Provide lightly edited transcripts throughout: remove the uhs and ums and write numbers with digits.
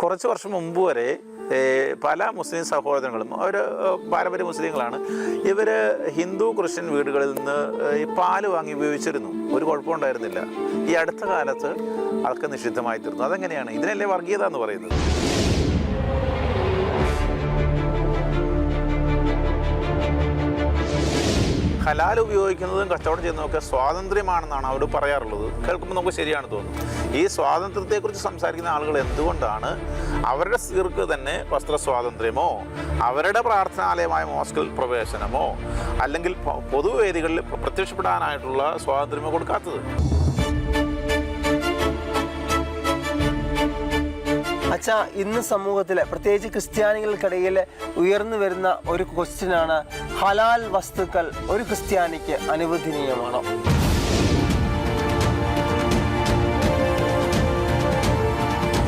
കുറച്ച് വർഷം മുമ്പ് വരെ പല മുസ്ലിം സഹോദരങ്ങളും അവർ പാരമ്പര്യ മുസ്ലിങ്ങളാണ്. ഇവർ ഹിന്ദു ക്രിസ്ത്യൻ വീടുകളിൽ നിന്ന് ഈ പാല് വാങ്ങി ഉപയോഗിച്ചിരുന്നു. ഒരു കുഴപ്പമുണ്ടായിരുന്നില്ല. ഈ അടുത്ത കാലത്ത് അതൊക്കെ നിഷിദ്ധമായി തീർന്നു. അതെങ്ങനെയാണ്? ഇതിനല്ലേ വർഗീയത എന്ന് പറയുന്നത്? ഹലാൽ ഉപയോഗിക്കുന്നതും കച്ചവടം ചെയ്യുന്നതൊക്കെ സ്വാതന്ത്ര്യമാണെന്നാണ് അവർ പറയാറുള്ളത്. കേൾക്കുമ്പോൾ നമുക്ക് ശരിയാണ് തോന്നുന്നു. ഈ സ്വാതന്ത്ര്യത്തെക്കുറിച്ച് സംസാരിക്കുന്ന ആളുകൾ എന്തുകൊണ്ടാണ് അവരുടെ സ്ത്രീകൾക്ക് തന്നെ വസ്ത്ര സ്വാതന്ത്ര്യമോ അവരുടെ പ്രാർത്ഥനാലയമായ മോസ്കിൽ പ്രവേശനമോ അല്ലെങ്കിൽ പൊതുവേദികളിൽ പ്രത്യക്ഷപ്പെടാനായിട്ടുള്ള സ്വാതന്ത്ര്യമോ കൊടുക്കാത്തത്? അച്ഛാ, ഇന്ന് സമൂഹത്തിലെ പ്രത്യേകിച്ച് ക്രിസ്ത്യാനികൾക്കിടയിൽ ഉയർന്നു വരുന്ന ഒരു ക്വസ്റ്റ്യനാണ്, ഹലാൽ വസ്തുക്കൾ ഒരു ക്രിസ്ത്യാനിക്ക് അനുവദനീയമാണോ?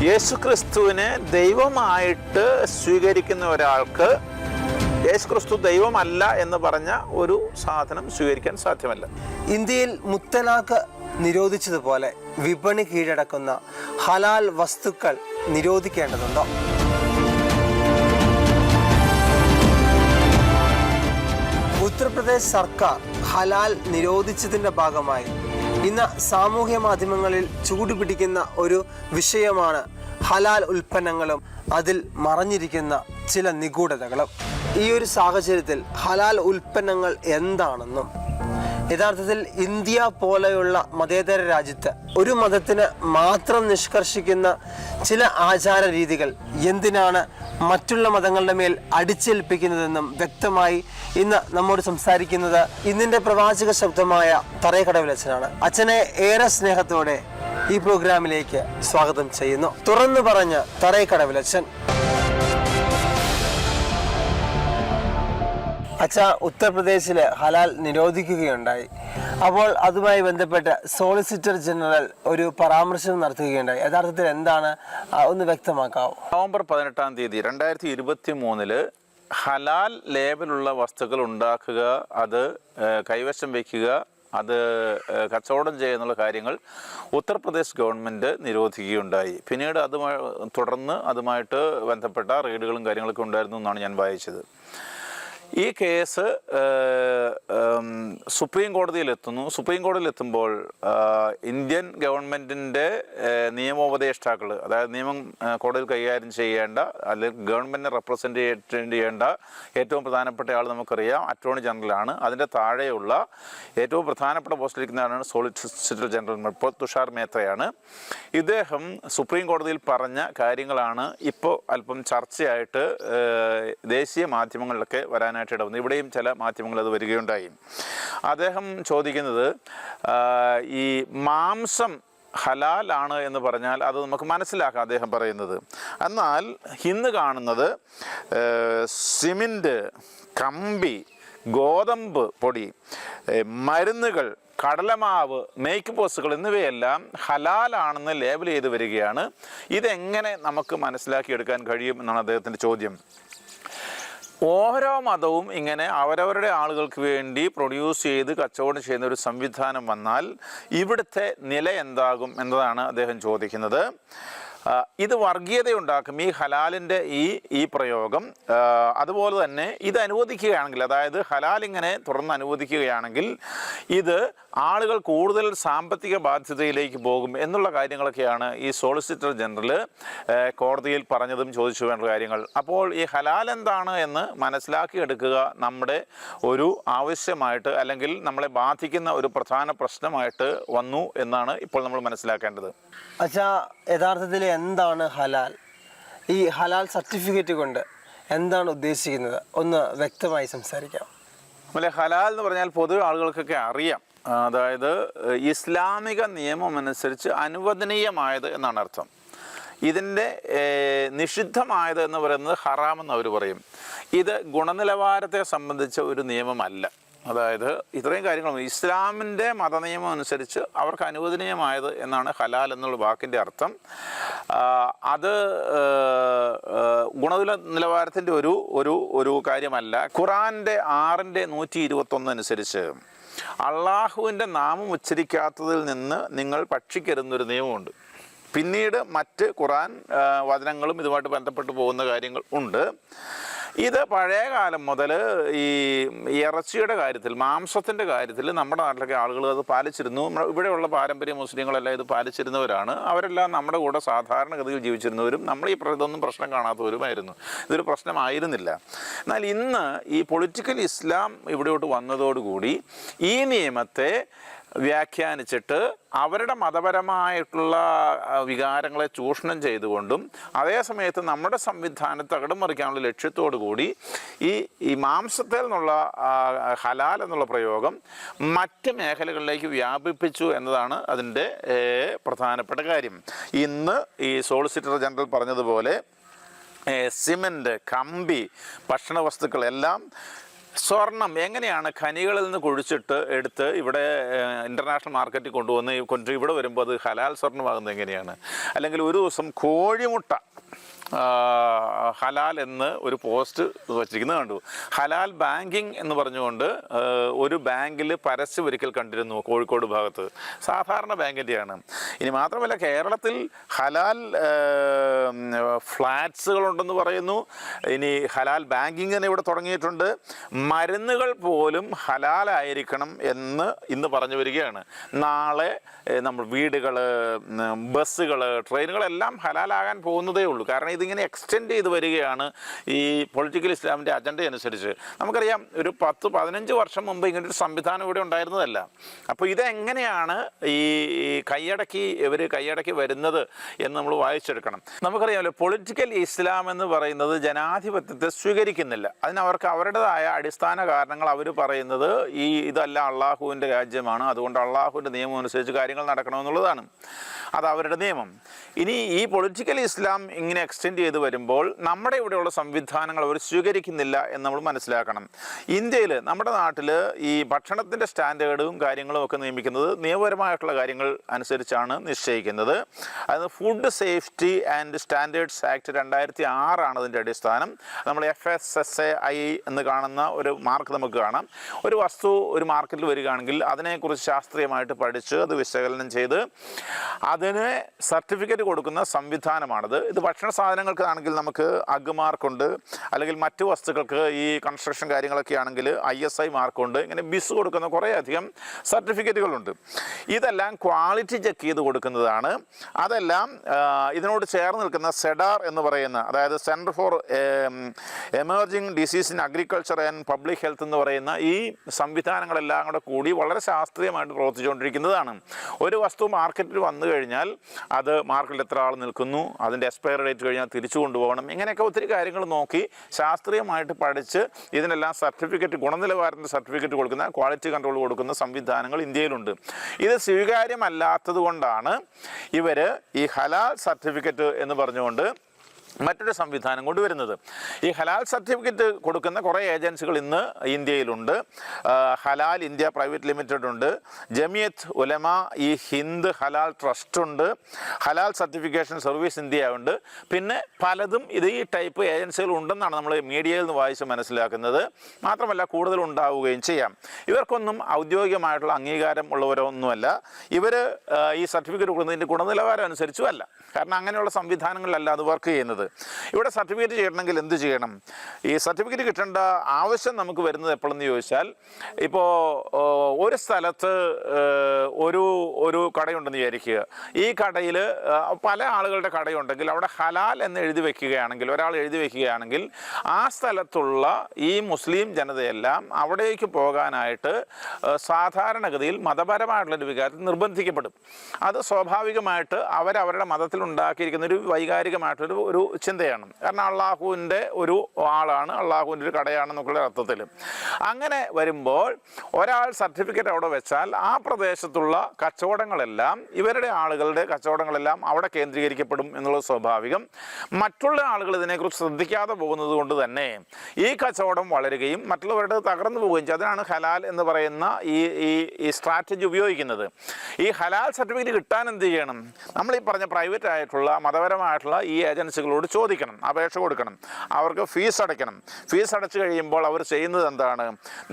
യേശുക്രിസ്തുവിനെ ദൈവമായിട്ട് സ്വീകരിക്കുന്ന ഒരാൾക്ക് യേശുക്രിസ്തു ദൈവമല്ല എന്ന് പറഞ്ഞ ഒരു സാധനം സ്വീകരിക്കാൻ സാധ്യമല്ല. ഇന്ത്യയിൽ മുത്തലാഖ് നിരോധിച്ചതുപോലെ വിപണി കീഴടക്കുന്ന ഹലാൽ വസ്തുക്കൾ നിരോധിക്കേണ്ടതുണ്ടോ? ഉത്തർപ്രദേശ് സർക്കാർ ഹലാൽ നിരോധിച്ചതിൻ്റെ ഭാഗമായി ഇന്ന് സാമൂഹ്യ മാധ്യമങ്ങളിൽ ചൂടുപിടിക്കുന്ന ഒരു വിഷയമാണ് ഹലാൽ ഉൽപ്പന്നങ്ങളും അതിൽ മറഞ്ഞിരിക്കുന്ന ചില നിഗൂഢതകളും. ഈ ഒരു സാഹചര്യത്തിൽ ഹലാൽ ഉൽപ്പന്നങ്ങൾ എന്താണെന്നും യഥാർത്ഥത്തിൽ ഇന്ത്യ പോലെയുള്ള മതേതര രാജ്യത്ത് ഒരു മതത്തിന് മാത്രം നിഷ്കർഷിക്കുന്ന ചില ആചാര രീതികൾ എന്തിനാണ് മറ്റുള്ള മതങ്ങളുടെ മേൽ അടിച്ചേൽപ്പിക്കുന്നതെന്നും വ്യക്തമായി ഇന്ന് നമ്മോട് സംസാരിക്കുന്നത് ഇന്നിൻ്റെ പ്രവാചക ശബ്ദമായ തറേക്കടവിലച്ഛനാണ്. അച്ഛനെ ഏറെ സ്നേഹത്തോടെ ഈ പ്രോഗ്രാമിലേക്ക് സ്വാഗതം ചെയ്യുന്നു. തുറന്നു പറഞ്ഞ തറേക്കടവിലച്ഛൻ. അച്ഛാ, ഉത്തർപ്രദേശിൽ ഹലാൽ നിരോധിക്കുകയുണ്ടായി. അപ്പോൾ അതുമായി ബന്ധപ്പെട്ട് സോളിസിറ്റർ ജനറൽ ഒരു പരാമർശം നടത്തുകയുണ്ടായി. യഥാർത്ഥത്തിൽ എന്താണ്, ഒന്ന് വ്യക്തമാക്കാവോ? നവംബർ 18 2023 ഹലാൽ ലേബലുള്ള വസ്തുക്കൾ ഉണ്ടാക്കുക, അത് കൈവശം വയ്ക്കുക, അത് കച്ചവടം ചെയ്യുന്നുള്ള കാര്യങ്ങൾ ഉത്തർപ്രദേശ് ഗവൺമെൻറ് നിരോധിക്കുകയുണ്ടായി. പിന്നീട് തുടർന്ന് അതുമായിട്ട് ബന്ധപ്പെട്ട റെയ്ഡുകളും കാര്യങ്ങളൊക്കെ ഉണ്ടായിരുന്നു എന്നാണ് ഞാൻ വായിച്ചത്. ഈ കേസ് സുപ്രീം കോടതിയിലെത്തുന്നു. സുപ്രീം കോടതിയിലെത്തുമ്പോൾ ഇന്ത്യൻ ഗവൺമെൻറ്റിൻ്റെ നിയമോപദേഷ്ടാക്കൾ, അതായത് നിയമം കോടതിയിൽ കൈകാര്യം ചെയ്യേണ്ട അല്ലെങ്കിൽ ഗവൺമെൻറ്റിനെ റെപ്രസെൻ്റ് ചെയ്യേണ്ട ഏറ്റവും പ്രധാനപ്പെട്ട ആൾ നമുക്കറിയാം, അറ്റോർണി ജനറലാണ്. അതിൻ്റെ താഴെയുള്ള ഏറ്റവും പ്രധാനപ്പെട്ട പോസ്റ്റിലിരിക്കുന്ന ആളാണ് സോളിസിറ്റർ ജനറൽ, ഇപ്പോൾ തുഷാർ മേത്തയാണ്. ഇദ്ദേഹം സുപ്രീം കോടതിയിൽ പറഞ്ഞ കാര്യങ്ങളാണ് ഇപ്പോൾ അല്പം ചർച്ചയായിട്ട് ദേശീയ മാധ്യമങ്ങളിലൊക്കെ വരാനായിട്ട് ഇടവന്നു. ഇവിടെയും ചില മാധ്യമങ്ങൾ അത് വരികയുണ്ടായി. അദ്ദേഹം ചോദിക്കുന്നത്, ഈ മാംസം ഹലാലാണ് എന്ന് പറഞ്ഞാൽ അത് നമുക്ക് മനസ്സിലാക്കാം അദ്ദേഹം പറയുന്നത്. എന്നാൽ ഇന്ന് കാണുന്നത് സിമൻറ്റ്, കമ്പി, ഗോതമ്പ് പൊടി, മരുന്നുകൾ, കടലമാവ്, മേക്ക് പോസ്റ്റുകൾ എന്നിവയെല്ലാം ഹലാലാണെന്ന് ലേബൽ ചെയ്ത് വരികയാണ്. ഇതെങ്ങനെ നമുക്ക് മനസ്സിലാക്കിയെടുക്കാൻ കഴിയും എന്നാണ് അദ്ദേഹത്തിൻ്റെ ചോദ്യം. ഓരോ മതവും ഇങ്ങനെ അവരവരുടെ ആളുകൾക്ക് വേണ്ടി പ്രൊഡ്യൂസ് ചെയ്ത് കച്ചവടം ചെയ്യുന്ന ഒരു സംവിധാനം വന്നാൽ ഇവിടുത്തെ നില എന്താകും എന്നതാണ് അദ്ദേഹം ചോദിക്കുന്നത്. ഇത് വർഗീയതയുണ്ടാക്കും ഈ ഹലാലിൻ്റെ ഈ പ്രയോഗം. അതുപോലെ തന്നെ ഇത് അനുവദിക്കുകയാണെങ്കിൽ, അതായത് ഹലാൽ ഇങ്ങനെ തുറന്ന് അനുവദിക്കുകയാണെങ്കിൽ ഇത് ആളുകൾ കൂടുതൽ സാമ്പത്തിക ബാധ്യതയിലേക്ക് പോകും എന്നുള്ള കാര്യങ്ങളൊക്കെയാണ് ഈ സോളിസിറ്റർ ജനറൽ കോടതിയിൽ പറഞ്ഞതും ചോദിച്ചു വേണ്ട കാര്യങ്ങൾ. അപ്പോൾ ഈ ഹലാൽ എന്താണ് എന്ന് മനസ്സിലാക്കിയെടുക്കുക നമ്മുടെ ഒരു ആവശ്യമായിട്ട്, അല്ലെങ്കിൽ നമ്മളെ ബാധിക്കുന്ന ഒരു പ്രധാന പ്രശ്നമായിട്ട് വന്നു എന്നാണ് ഇപ്പോൾ നമ്മൾ മനസ്സിലാക്കേണ്ടത്. അച്ഛാ, യഥാർത്ഥത്തിൽ എന്താണ് ഹലാൽ? ഈ ഹലാൽ സർട്ടിഫിക്കറ്റ് കൊണ്ട് എന്താണ് ഉദ്ദേശിക്കുന്നത്? ഒന്ന് വ്യക്തമായി സംസാരിക്കാം. അല്ലെ, ഹലാൽ എന്ന് പറഞ്ഞാൽ പൊതുവെ ആളുകൾക്കൊക്കെ അറിയാം. അതായത് ഇസ്ലാമിക നിയമം അനുസരിച്ച് അനുവദനീയമായത് എന്നാണ് അർത്ഥം. ഇതിൻ്റെ നിഷിദ്ധമായത് എന്ന് പറയുന്നത് ഹറാം എന്ന് അവർ പറയും. ഇത് ഗുണനിലവാരത്തെ സംബന്ധിച്ച ഒരു നിയമമല്ല. അതായത് ഇത്രയും കാര്യങ്ങൾ ഇസ്ലാമിൻ്റെ മതനിയമം അനുസരിച്ച് അവർക്ക് അനുവദനീയമായത് എന്നാണ് ഹലാൽ എന്നുള്ള വാക്കിൻ്റെ അർത്ഥം. അത് ഗുണനിലവാരത്തിൻ്റെ ഒരു കാര്യമല്ല. ഖുറാൻ്റെ 6:121 അനുസരിച്ച് അള്ളാഹുവിൻ്റെ നാമം ഉച്ചരിക്കാത്തതിൽ നിന്ന് നിങ്ങൾ ഭക്ഷിക്കരുതെന്നൊരു നിയമമുണ്ട്. പിന്നീട് മറ്റ് ഖുർആൻ വചനങ്ങളും ഇതുമായിട്ട് ബന്ധപ്പെട്ട് പോകുന്ന കാര്യങ്ങൾ ഉണ്ട്. ഇത് പഴയ കാലം മുതൽ ഈ ഇറച്ചിയുടെ കാര്യത്തിൽ, മാംസത്തിൻ്റെ കാര്യത്തിൽ നമ്മുടെ നാട്ടിലൊക്കെ ആളുകൾ അത് പാലിച്ചിരുന്നു. ഇവിടെയുള്ള പാരമ്പര്യ മുസ്ലിങ്ങളെല്ലാം ഇത് പാലിച്ചിരുന്നവരാണ്. അവരെല്ലാം നമ്മുടെ കൂടെ സാധാരണഗതിയിൽ ജീവിച്ചിരുന്നവരും നമ്മൾ ഈ ഇതൊന്നും പ്രശ്നം കാണാത്തവരുമായിരുന്നു. ഇതൊരു പ്രശ്നമായിരുന്നില്ല. എന്നാൽ ഇന്ന് ഈ പൊളിറ്റിക്കൽ ഇസ്ലാം ഇവിടോട്ട് വന്നതോടുകൂടി ഈ നിയമത്തെ വ്യാഖ്യാനിച്ചിട്ട് അവരുടെ മതപരമായിട്ടുള്ള വികാരങ്ങളെ ചൂഷണം ചെയ്തുകൊണ്ടും അതേസമയത്ത് നമ്മുടെ സംവിധാനത്തെ തകിടം മറിക്കാനുള്ള ലക്ഷ്യത്തോടു കൂടി ഈ മാംസത്തിൽ നിന്നുള്ള ഹലാൽ എന്നുള്ള പ്രയോഗം മറ്റ് മേഖലകളിലേക്ക് വ്യാപിപ്പിച്ചു എന്നതാണ് അതിൻ്റെ പ്രധാനപ്പെട്ട കാര്യം. ഇന്ന് ഈ സോളിസിറ്റർ ജനറൽ പറഞ്ഞതുപോലെ സിമൻറ്റ്, കമ്പി, ഭക്ഷണ വസ്തുക്കളെല്ലാം, സ്വർണം എങ്ങനെയാണ് ഖനികളിൽ നിന്ന് കുഴിച്ചിട്ട് എടുത്ത് ഇവിടെ ഇൻ്റർനാഷണൽ മാർക്കറ്റിൽ കൊണ്ടുവന്ന് ഇവിടെ വരുമ്പോൾ അത് ഹലാൽ സ്വർണ്ണമാകുന്നത് എങ്ങനെയാണ്? അല്ലെങ്കിൽ ഒരു ദിവസം കോഴിമുട്ട ഹലാൽ എന്ന് ഒരു പോസ്റ്റ് വച്ചിരിക്കുന്നത് കണ്ടു. ഹലാൽ ബാങ്കിങ് എന്ന് പറഞ്ഞുകൊണ്ട് ഒരു ബാങ്കിൽ പരസ്യം ഒരിക്കൽ കണ്ടിരുന്നു കോഴിക്കോട് ഭാഗത്ത്. സാധാരണ ബാങ്കിൻ്റെയാണ്. ഇനി മാത്രമല്ല, കേരളത്തിൽ ഹലാൽ ഫ്ലാറ്റ്സുകളുണ്ടെന്ന് പറയുന്നു. ഇനി ഹലാൽ ബാങ്കിങ് തന്നെ ഇവിടെ തുടങ്ങിയിട്ടുണ്ട്. മരുന്നുകൾ പോലും ഹലാലായിരിക്കണം എന്ന് ഇന്ന് പറഞ്ഞു വരികയാണ്. നാളെ നമ്മൾ വീടുകൾ, ബസ്സുകൾ, ട്രെയിനുകളെല്ലാം ഹലാലാകാൻ പോകുന്നതേ ഉള്ളൂ. കാരണം ഇതിങ്ങനെ എക്സ്റ്റെൻഡ് ചെയ്ത് വരികയാണ് ഈ പൊളിറ്റിക്കൽ ഇസ്ലാമിൻ്റെ അജണ്ട അനുസരിച്ച്. നമുക്കറിയാം, ഒരു 10-15 വർഷം മുമ്പ് ഇങ്ങനൊരു സംവിധാനം ഇവിടെ ഉണ്ടായിരുന്നതല്ല. അപ്പോൾ ഇതെങ്ങനെയാണ് ഈ കൈയടക്കി വരുന്നത് എന്ന് നമ്മൾ വായിച്ചെടുക്കണം. നമുക്കറിയാമല്ലോ, പൊളിറ്റിക്കൽ ഇസ്ലാം എന്ന് പറയുന്നത് ജനാധിപത്യത്തെ സ്വീകരിക്കുന്നില്ല. അതിനവർക്ക് അവരുടേതായ അടിസ്ഥാന കാരണങ്ങൾ അവർ പറയുന്നത് ഇതല്ല അള്ളാഹുവിൻ്റെ രാജ്യമാണ്, അതുകൊണ്ട് അള്ളാഹുവിൻ്റെ നിയമം അനുസരിച്ച് കാര്യങ്ങൾ നടക്കണമെന്നുള്ളതാണ്. അത് അവരുടെ നിയമം. ഇനി ഈ പൊളിറ്റിക്കൽ ഇസ്ലാം ഇങ്ങനെ എക്സ്റ്റെൻഡ് ചെയ്ത് വരുമ്പോൾ നമ്മുടെ ഇവിടെയുള്ള സംവിധാനങ്ങൾ അവർ സ്വീകരിക്കുന്നില്ല എന്ന് നമ്മൾ മനസ്സിലാക്കണം. ഇന്ത്യയിൽ, നമ്മുടെ നാട്ടിൽ ഈ ഭക്ഷണത്തിൻ്റെ സ്റ്റാൻഡേർഡും കാര്യങ്ങളും ഒക്കെ നിയമിക്കുന്നത് നിയമപരമായിട്ടുള്ള കാര്യങ്ങൾ അനുസരിച്ചാണ് നിശ്ചയിക്കുന്നത്. അത് food safety and standards act 2006 ആണ് അതിൻ്റെ അടിസ്ഥാനം. നമ്മൾ FSSAI എന്ന് കാണുന്ന ഒരു മാർക്ക് നമുക്ക് കാണാം. ഒരു വസ്തു ഒരു മാർക്കറ്റിൽ വരികയാണെങ്കിൽ അതിനെക്കുറിച്ച് ശാസ്ത്രീയമായിട്ട് പഠിച്ച് അത് വിശകലനം ചെയ്ത് അതിന് സർട്ടിഫിക്കറ്റ് കൊടുക്കുന്ന സംവിധാനമാണിത്. ഇത് ഭക്ഷണ സാധനങ്ങൾക്കാണെങ്കിൽ നമുക്ക് അഗ് മാർക്കുണ്ട്, അല്ലെങ്കിൽ മറ്റു വസ്തുക്കൾക്ക് ഈ കൺസ്ട്രക്ഷൻ കാര്യങ്ങളൊക്കെ ആണെങ്കിൽ ISI മാർക്കുണ്ട്. ഇങ്ങനെ ബിസ് കൊടുക്കുന്ന കുറേയധികം സർട്ടിഫിക്കറ്റുകളുണ്ട്. ഇതെല്ലാം ക്വാളിറ്റി ചെക്ക് ചെയ്ത് കൊടുക്കുന്നതാണ്. അതെല്ലാം ഇതിനോട് ചേർന്ന് നിൽക്കുന്ന സെഡാർ എന്ന് പറയുന്ന, അതായത് centre for emerging disease in agriculture and public health എന്ന് പറയുന്ന ഈ സംവിധാനങ്ങളെല്ലാം കൂടെ കൂടി വളരെ ശാസ്ത്രീയമായിട്ട് പ്രവർത്തിച്ചുകൊണ്ടിരിക്കുന്നതാണ്. ഒരു വസ്തു മാർക്കറ്റിൽ വന്നു കഴിഞ്ഞാൽ അത് മാർക്കറ്റിൽ എത്ര ആൾ നിൽക്കുന്നു, അതിൻ്റെ എക്സ്പയറി ഡേറ്റ് കഴിഞ്ഞാൽ തിരിച്ചു കൊണ്ടുപോകണം, ഇങ്ങനെയൊക്കെ ഒത്തിരി കാര്യങ്ങൾ നോക്കി ശാസ്ത്രീയമായിട്ട് പഠിച്ച് ഇതിനെല്ലാം സർട്ടിഫിക്കറ്റ്, ഗുണനിലവാരത്തിൻ്റെ സർട്ടിഫിക്കറ്റ് കൊടുക്കുന്ന, ക്വാളിറ്റി കൺട്രോൾ കൊടുക്കുന്ന സംവിധാനങ്ങൾ ഇന്ത്യയിലുണ്ട്. ഇത് സ്വീകാര്യമല്ലാത്തത് കൊണ്ടാണ് ഇവർ ഈ ഹലാൽ സർട്ടിഫിക്കറ്റ് എന്ന് പറഞ്ഞുകൊണ്ട് മറ്റൊരു സംവിധാനം കൊണ്ടുവരുന്നത്. ഈ ഹലാൽ സർട്ടിഫിക്കറ്റ് കൊടുക്കുന്ന കുറേ ഏജൻസികൾ ഇന്ന് ഇന്ത്യയിലുണ്ട്. ഹലാൽ ഇന്ത്യ പ്രൈവറ്റ് ലിമിറ്റഡ് ഉണ്ട്, ജമിയത്ത് ഉലമ ഈ ഹിന്ദ് ഹലാൽ ട്രസ്റ്റ് ഉണ്ട്, ഹലാൽ സർട്ടിഫിക്കേഷൻ സർവീസ് ഇന്ത്യ ഉണ്ട്. പിന്നെ പലതും ഈ ടൈപ്പ് ഏജൻസികൾ ഉണ്ടെന്നാണ് നമ്മൾ മീഡിയയിൽ നിന്ന് വായിച്ച് മനസ്സിലാക്കുന്നത്. മാത്രമല്ല, കൂടുതൽ ഉണ്ടാവുകയും ചെയ്യാം. ഇവർക്കൊന്നും ഔദ്യോഗികമായിട്ടുള്ള അംഗീകാരം ഉള്ളവരൊന്നുമല്ല. ഇവർ ഈ സർട്ടിഫിക്കറ്റ് കൊടുക്കുന്നതിൻ്റെ ഗുണനിലവാരം അനുസരിച്ചും അല്ല. കാരണം അങ്ങനെയുള്ള സംവിധാനങ്ങളിലല്ല അത് വർക്ക് ചെയ്യുന്നത്. ഇവിടെ സർട്ടിഫിക്കറ്റ് ചെയ്യണമെങ്കിൽ എന്ത് ചെയ്യണം? ഈ സർട്ടിഫിക്കറ്റ് കിട്ടേണ്ട ആവശ്യം നമുക്ക് വരുന്നത് എപ്പോഴെന്ന് ചോദിച്ചാൽ, ഇപ്പോൾ ഒരു സ്ഥലത്ത് ഒരു കടയുണ്ടെന്ന് വിചാരിക്കുക. ഈ കടയിൽ പല ആളുകളുടെ കടയുണ്ടെങ്കിൽ അവിടെ ഹലാൽ എന്ന് എഴുതി വയ്ക്കുകയാണെങ്കിൽ, ഒരാൾ എഴുതി വയ്ക്കുകയാണെങ്കിൽ, ആ സ്ഥലത്തുള്ള ഈ മുസ്ലിം ജനതയെല്ലാം അവിടേക്ക് പോകാനായിട്ട് സാധാരണഗതിയിൽ മതപരമായിട്ടുള്ളൊരു വികാരത്തിൽ നിർബന്ധിക്കപ്പെടും. അത് സ്വാഭാവികമായിട്ട് അവരവരുടെ മതത്തിൽ ഉണ്ടാക്കിയിരിക്കുന്ന ഒരു വൈകാരികമായിട്ടൊരു ചിന്തയാണ്. കാരണം അള്ളാഹുവിൻ്റെ ഒരു ആളാണ്, അള്ളാഹുവിൻ്റെ ഒരു കടയാണെന്നൊക്കെയുള്ള അർത്ഥത്തിൽ. അങ്ങനെ വരുമ്പോൾ ഒരാൾ സർട്ടിഫിക്കറ്റ് അവിടെ വെച്ചാൽ ആ പ്രദേശത്തുള്ള കച്ചവടങ്ങളെല്ലാം, ഇവരുടെ ആളുകളുടെ കച്ചവടങ്ങളെല്ലാം അവിടെ കേന്ദ്രീകരിക്കപ്പെടും എന്നുള്ളത് സ്വാഭാവികം. മറ്റുള്ള ആളുകൾ ഇതിനെക്കുറിച്ച് ശ്രദ്ധിക്കാതെ പോകുന്നത് കൊണ്ട് തന്നെ ഈ കച്ചവടം വളരുകയും മറ്റുള്ളവരുടെ തകർന്നു പോവുകയും ചെയ്യും. അതിനാണ് ഹലാൽ എന്ന് പറയുന്ന ഈ സ്ട്രാറ്റജി ഉപയോഗിക്കുന്നത്. ഈ ഹലാൽ സർട്ടിഫിക്കറ്റ് കിട്ടാൻ എന്ത് ചെയ്യണം? നമ്മൾ ഈ പറഞ്ഞ പ്രൈവറ്റ് ആയിട്ടുള്ള മതപരമായിട്ടുള്ള ഈ ഏജൻസികളോട് ഗവൺമെൻറ്റിനോട് ചോദിക്കണം, അപേക്ഷ കൊടുക്കണം, അവർക്ക് ഫീസ് അടയ്ക്കണം. ഫീസ് അടച്ചു കഴിയുമ്പോൾ അവർ ചെയ്യുന്നത് എന്താണ്?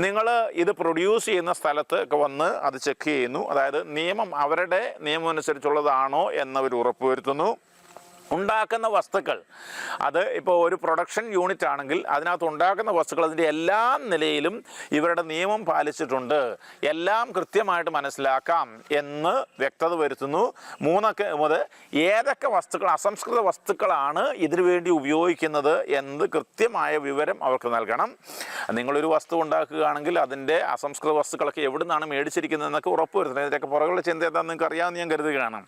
നിങ്ങൾ ഇത് പ്രൊഡ്യൂസ് ചെയ്യുന്ന സ്ഥലത്ത് ഒക്കെ വന്ന് അത് ചെക്ക് ചെയ്യുന്നു. അതായത് നിയമം അവരുടെ നിയമം അനുസരിച്ചുള്ളതാണോ എന്നവർ ഉറപ്പുവരുത്തുന്നു. ഉണ്ടാക്കുന്ന വസ്തുക്കൾ, അത് ഇപ്പോൾ ഒരു പ്രൊഡക്ഷൻ യൂണിറ്റ് ആണെങ്കിൽ അതിനകത്ത് ഉണ്ടാക്കുന്ന വസ്തുക്കൾ അതിൻ്റെ എല്ലാ നിലയിലും ഇവരുടെ നിയമം പാലിച്ചിട്ടുണ്ട്, എല്ലാം കൃത്യമായിട്ട് മനസ്സിലാക്കാം എന്ന് വ്യക്തത വരുത്തുന്നു. ഏതൊക്കെ വസ്തുക്കൾ, അസംസ്കൃത വസ്തുക്കളാണ് ഇതിനു വേണ്ടി ഉപയോഗിക്കുന്നത് എന്ന് കൃത്യമായ വിവരം അവർക്ക് നൽകണം. നിങ്ങളൊരു വസ്തു ഉണ്ടാക്കുകയാണെങ്കിൽ അതിൻ്റെ അസംസ്കൃത വസ്തുക്കളൊക്കെ എവിടെ നിന്നാണ് മേടിച്ചിരിക്കുന്നതെന്നൊക്കെ ഉറപ്പുവരുത്തണം. ഇതിൻ്റെയൊക്കെ പുറകുള്ള ചിന്ത എന്താണെന്ന് നിങ്ങൾക്ക് അറിയാമെന്ന് ഞാൻ കരുതുകയാണ്.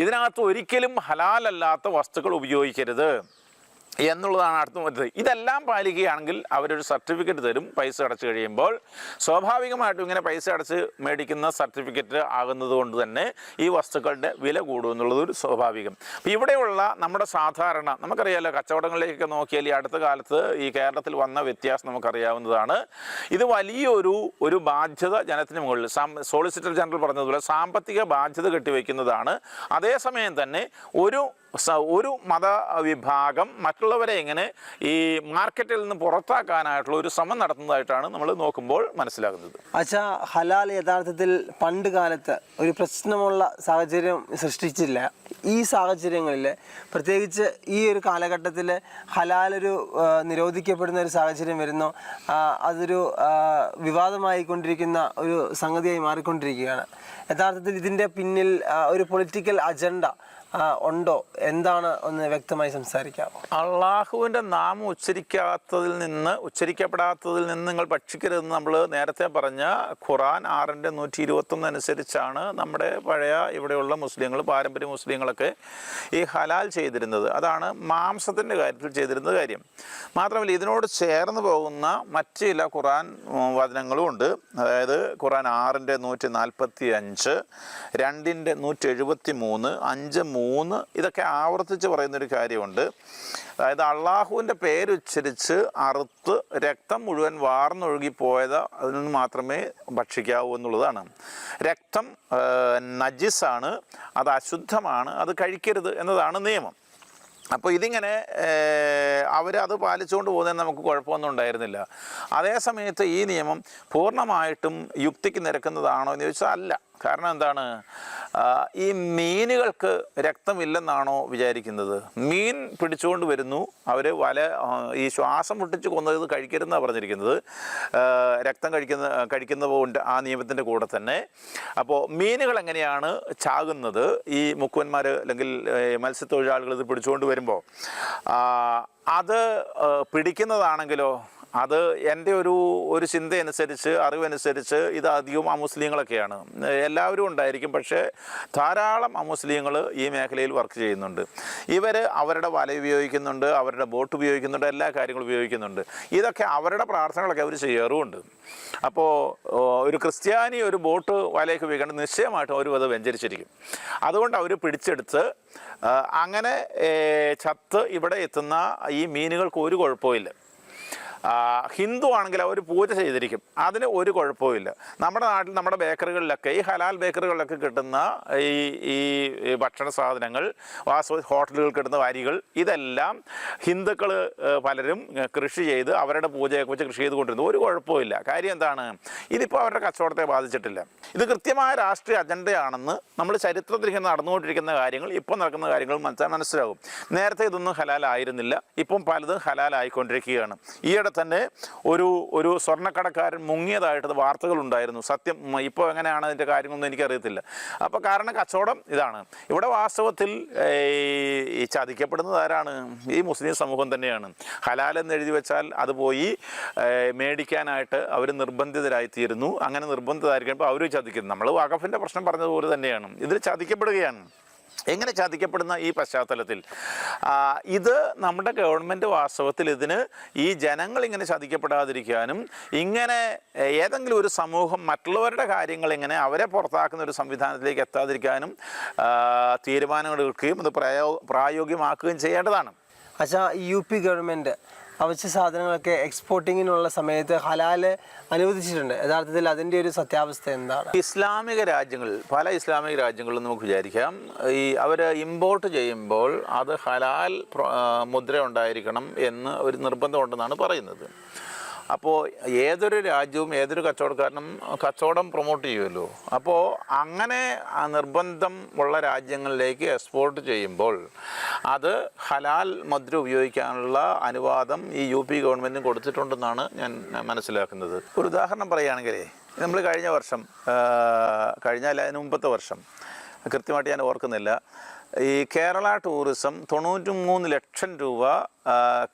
ഇതിനകത്ത് ഒരിക്കലും ഹലാലല്ലാത്ത വസ്തുക്കൾ ഉപയോഗിക്കരുത് എന്നുള്ളതാണ് അടുത്ത പദ്ധതി. ഇതെല്ലാം പാലിക്കുകയാണെങ്കിൽ അവരൊരു സർട്ടിഫിക്കറ്റ് തരും. പൈസ അടച്ചു കഴിയുമ്പോൾ സ്വാഭാവികമായിട്ടും ഇങ്ങനെ പൈസ അടച്ച് മേടിക്കുന്ന സർട്ടിഫിക്കറ്റ് ആകുന്നത് കൊണ്ട് തന്നെ ഈ വസ്തുക്കളുടെ വില കൂടും എന്നുള്ളതൊരു സ്വാഭാവികം. അപ്പോൾ ഇവിടെയുള്ള നമ്മുടെ സാധാരണ, നമുക്കറിയാമല്ലോ, കച്ചവടങ്ങളിലേക്കൊക്കെ നോക്കിയാൽ ഈ അടുത്ത കാലത്ത് ഈ കേരളത്തിൽ വന്ന വ്യത്യാസം നമുക്കറിയാവുന്നതാണ്. ഇത് വലിയൊരു ബാധ്യത ജനത്തിന് മുകളിൽ, സോളിസിറ്റർ ജനറൽ പറഞ്ഞതുപോലെ സാമ്പത്തിക ബാധ്യത കെട്ടിവെക്കുന്നതാണ്. അതേസമയം തന്നെ ഒരു മതവിഭാഗം മറ്റുള്ളവരെ ഇങ്ങനെ ഈ മാർക്കറ്റിൽ നിന്ന് പുറത്താക്കാനായിട്ടുള്ള ഒരു ശ്രമം നടത്തുന്നതായിട്ടാണ് നമ്മൾ നോക്കുമ്പോൾ മനസ്സിലാകുന്നത്. അച്ഛാ, ഹലാൽ യഥാർത്ഥത്തിൽ പണ്ട് കാലത്ത് ഒരു പ്രശ്നമുള്ള സാഹചര്യം സൃഷ്ടിച്ചില്ല. ഈ സാഹചര്യങ്ങളിൽ, പ്രത്യേകിച്ച് ഈ ഒരു കാലഘട്ടത്തിൽ ഹലാലൊരു നിരോധിക്കപ്പെടുന്ന ഒരു സാഹചര്യം വരുന്നു, അതൊരു വിവാദമായിക്കൊണ്ടിരിക്കുന്ന ഒരു സംഗതിയായി മാറിക്കൊണ്ടിരിക്കുകയാണ്. യഥാർത്ഥത്തിൽ ഇതിൻ്റെ പിന്നിൽ ഒരു പൊളിറ്റിക്കൽ അജണ്ട ഉണ്ടോ? എന്താണ് ഒന്ന് വ്യക്തമായി സംസാരിക്കാമോ? അള്ളാഹുവിൻ്റെ നാമം ഉച്ചരിക്കപ്പെടാത്തതിൽ നിന്ന് നിങ്ങൾ ഭക്ഷിക്കരുതെന്ന് നമ്മൾ നേരത്തെ പറഞ്ഞ ഖുറാൻ 6:121 അനുസരിച്ചാണ് നമ്മുടെ പഴയ ഇവിടെയുള്ള മുസ്ലിങ്ങൾ, പാരമ്പര്യ മുസ്ലിങ്ങളൊക്കെ ഈ ഹലാൽ ചെയ്തിരുന്നത്. അതാണ് മാംസത്തിൻ്റെ കാര്യത്തിൽ ചെയ്തിരുന്ന കാര്യം. മാത്രമല്ല ഇതിനോട് ചേർന്ന് പോകുന്ന മറ്റ് ചില ഖുറാൻ വചനങ്ങളും ഉണ്ട്. അതായത് ഖുറാൻ 6:145, 2:173, 5:3 ഇതൊക്കെ ആവർത്തിച്ച് പറയുന്നൊരു കാര്യമുണ്ട്. അതായത് അള്ളാഹുവിൻ്റെ പേരുച്ചരിച്ച് അറുത്ത് രക്തം മുഴുവൻ വാർന്നൊഴുകിപ്പോയത് അതിൽ നിന്ന് മാത്രമേ ഭക്ഷിക്കാവൂ എന്നുള്ളതാണ്. രക്തം നജിസാണ്, അത് അശുദ്ധമാണ്, അത് കഴിക്കരുത് എന്നതാണ് നിയമം. അപ്പോൾ ഇതിങ്ങനെ അവരത് പാലിച്ചുകൊണ്ട് പോകുന്നതിന് നമുക്ക് കുഴപ്പമൊന്നും ഉണ്ടായിരുന്നില്ല. അതേസമയത്ത് ഈ നിയമം പൂർണ്ണമായിട്ടും യുക്തിക്ക് നിരക്കുന്നതാണോ എന്ന് ചോദിച്ചാൽ അല്ല. കാരണം എന്താണ്? ഈ മീനുകൾക്ക് രക്തമില്ലെന്നാണോ വിചാരിക്കുന്നത്? മീൻ പിടിച്ചുകൊണ്ട് വരുന്നു, അവർ ഈ ശ്വാസം മുട്ടിച്ച് കൊന്നത് കഴിക്കരുതെന്നാണ് പറഞ്ഞിരിക്കുന്നത്. രക്തം കഴിക്കുന്നതുകൊണ്ട് ആ നിയമത്തിൻ്റെ കൂടെ തന്നെ. അപ്പോൾ മീനുകൾ എങ്ങനെയാണ് ചാകുന്നത്? ഈ മുക്കുവന്മാർ അല്ലെങ്കിൽ മത്സ്യത്തൊഴിലാളികൾ ഇത് പിടിച്ചുകൊണ്ട് വരുമ്പോൾ അത് പിടിക്കുന്നതാണെങ്കിലോ അത് എൻ്റെ ഒരു ചിന്തയനുസരിച്ച്, അറിവനുസരിച്ച് ഇത് അധികവും അമുസ്ലിങ്ങളൊക്കെയാണ്. എല്ലാവരും ഉണ്ടായിരിക്കും, പക്ഷേ ധാരാളം അമുസ്ലിങ്ങൾ ഈ മേഖലയിൽ വർക്ക് ചെയ്യുന്നുണ്ട്. ഇവർ അവരുടെ വല ഉപയോഗിക്കുന്നുണ്ട്, അവരുടെ ബോട്ട് ഉപയോഗിക്കുന്നുണ്ട്, എല്ലാ കാര്യങ്ങളും ഉപയോഗിക്കുന്നുണ്ട്. ഇതൊക്കെ അവരുടെ പ്രാർത്ഥനകളൊക്കെ അവർ ചെയ്യാറുമുണ്ട്. അപ്പോൾ ഒരു ക്രിസ്ത്യാനി ഒരു ബോട്ട് വലയൊക്കെ ഉപയോഗിക്കേണ്ട നിശ്ചയമായിട്ടും അവർ അത് വ്യഞ്ചരിച്ചിരിക്കും. അതുകൊണ്ട് അവർ പിടിച്ചെടുത്ത് അങ്ങനെ ചത്ത് ഇവിടെ എത്തുന്ന ഈ മീനുകൾക്ക് ഒരു കുഴപ്പമില്ല. ഹിന്ദു ആണെങ്കിൽ അവർ പൂജ ചെയ്തിരിക്കും, അതിന് ഒരു കുഴപ്പമില്ല. നമ്മുടെ നാട്ടിൽ നമ്മുടെ ബേക്കറികളിലൊക്കെ, ഈ ഹലാൽ ബേക്കറികളിലൊക്കെ കിട്ടുന്ന ഈ ഭക്ഷണ സാധനങ്ങൾ, ഹോട്ടലുകളിൽ കിട്ടുന്ന അരികൾ, ഇതെല്ലാം ഹിന്ദുക്കൾ പലരും കൃഷി ചെയ്ത് അവരുടെ പൂജയൊക്കെ വെച്ച് കൃഷി ചെയ്തുകൊണ്ടിരുന്നു. ഒരു കുഴപ്പമില്ല. കാര്യം എന്താണ്? ഇതിപ്പോൾ അവരുടെ കച്ചവടത്തെ ബാധിച്ചിട്ടില്ല. ഇത് കൃത്യമായ രാഷ്ട്രീയ അജണ്ടയാണെന്ന് നമ്മൾ ചരിത്രത്തിൽ ഇങ്ങനെ നടന്നുകൊണ്ടിരിക്കുന്ന കാര്യങ്ങൾ, ഇപ്പോൾ നടക്കുന്ന കാര്യങ്ങൾ മനസ്സിലാകും. നേരത്തെ ഇതൊന്നും ഹലാലായിരുന്നില്ല, ഇപ്പം പലതും ഹലാലായിക്കൊണ്ടിരിക്കുകയാണ്. ഈയിടെ തന്നെ ഒരു സ്വർണ്ണക്കടക്കാരൻ മുങ്ങിയതായിട്ട് വാർത്തകളുണ്ടായിരുന്നു. സത്യം ഇപ്പോൾ എങ്ങനെയാണ് അതിൻ്റെ കാര്യങ്ങളൊന്നും എനിക്കറിയത്തില്ല. അപ്പോൾ കാരണം കച്ചവടം ഇതാണ്. ഇവിടെ വാസ്തവത്തിൽ ഈ ചതിക്കപ്പെടുന്നത് ആരാണ്? ഈ മുസ്ലിം സമൂഹം തന്നെയാണ്. ഹലാൽ എന്ന് എഴുതി വെച്ചാൽ അത് പോയി മേടിക്കാനായിട്ട് അവർ നിർബന്ധിതരായിത്തീരുന്നു. അങ്ങനെ നിർബന്ധിതരായിരിക്കുമ്പോൾ അവർ ചതിക്കുന്നു. നമ്മൾ വഖഫിൻ്റെ പ്രശ്നം പറഞ്ഞതുപോലെ തന്നെയാണ്, ഇതിൽ ചതിക്കപ്പെടുകയാണ്. എങ്ങനെ ചതിക്കപ്പെടുന്ന ഈ പശ്ചാത്തലത്തിൽ ഇത് നമ്മുടെ ഗവൺമെൻറ് വാസ്തവത്തിൽ ഇതിന് ഈ ജനങ്ങൾ ഇങ്ങനെ ചതിക്കപ്പെടാതിരിക്കാനും, ഇങ്ങനെ ഏതെങ്കിലും ഒരു സമൂഹം മറ്റുള്ളവരുടെ കാര്യങ്ങൾ ഇങ്ങനെ അവരെ പുറത്താക്കുന്ന ഒരു സംവിധാനത്തിലേക്ക് എത്താതിരിക്കാനും തീരുമാനങ്ങൾ എടുക്കുകയും അത് പ്രായോഗികമാക്കുകയും ചെയ്യേണ്ടതാണ്. അച്ഛാ, UP ഗവൺമെൻറ് അവശ്യ സാധനങ്ങളൊക്കെ എക്സ്പോർട്ടിങ്ങിനുള്ള സമയത്ത് ഹലാൽ അനുവദിച്ചിട്ടുണ്ട്. യഥാർത്ഥത്തിൽ അതിൻ്റെ ഒരു സത്യാവസ്ഥ എന്താണ്? ഇസ്ലാമിക രാജ്യങ്ങളിൽ, പല ഇസ്ലാമിക രാജ്യങ്ങളിലും നമുക്ക് വിചാരിക്കാം, അവർ ഇമ്പോർട്ട് ചെയ്യുമ്പോൾ അത് ഹലാൽ മുദ്ര ഉണ്ടായിരിക്കണം എന്ന് ഒരു നിർബന്ധമുണ്ടെന്നാണ് പറയുന്നത്. അപ്പോൾ ഏതൊരു രാജ്യവും ഏതൊരു കച്ചവടക്കാരനും കച്ചവടം പ്രൊമോട്ട് ചെയ്യുമല്ലോ. അപ്പോൾ അങ്ങനെ നിർബന്ധം ഉള്ള രാജ്യങ്ങളിലേക്ക് എക്സ്പോർട്ട് ചെയ്യുമ്പോൾ അത് ഹലാൽ മുദ്ര ഉപയോഗിക്കാനുള്ള അനുവാദം ഈ UP ഗവൺമെൻറ്റിന് കൊടുത്തിട്ടുണ്ടെന്നാണ് ഞാൻ മനസ്സിലാക്കുന്നത്. ഒരു ഉദാഹരണം പറയുകയാണെങ്കിൽ, നമ്മൾ കഴിഞ്ഞ വർഷം, അതിന് മുമ്പത്തെ വർഷം, കൃത്യമായിട്ട് ഞാൻ ഓർക്കുന്നില്ല, ഈ കേരള ടൂറിസം 93 ലക്ഷം രൂപ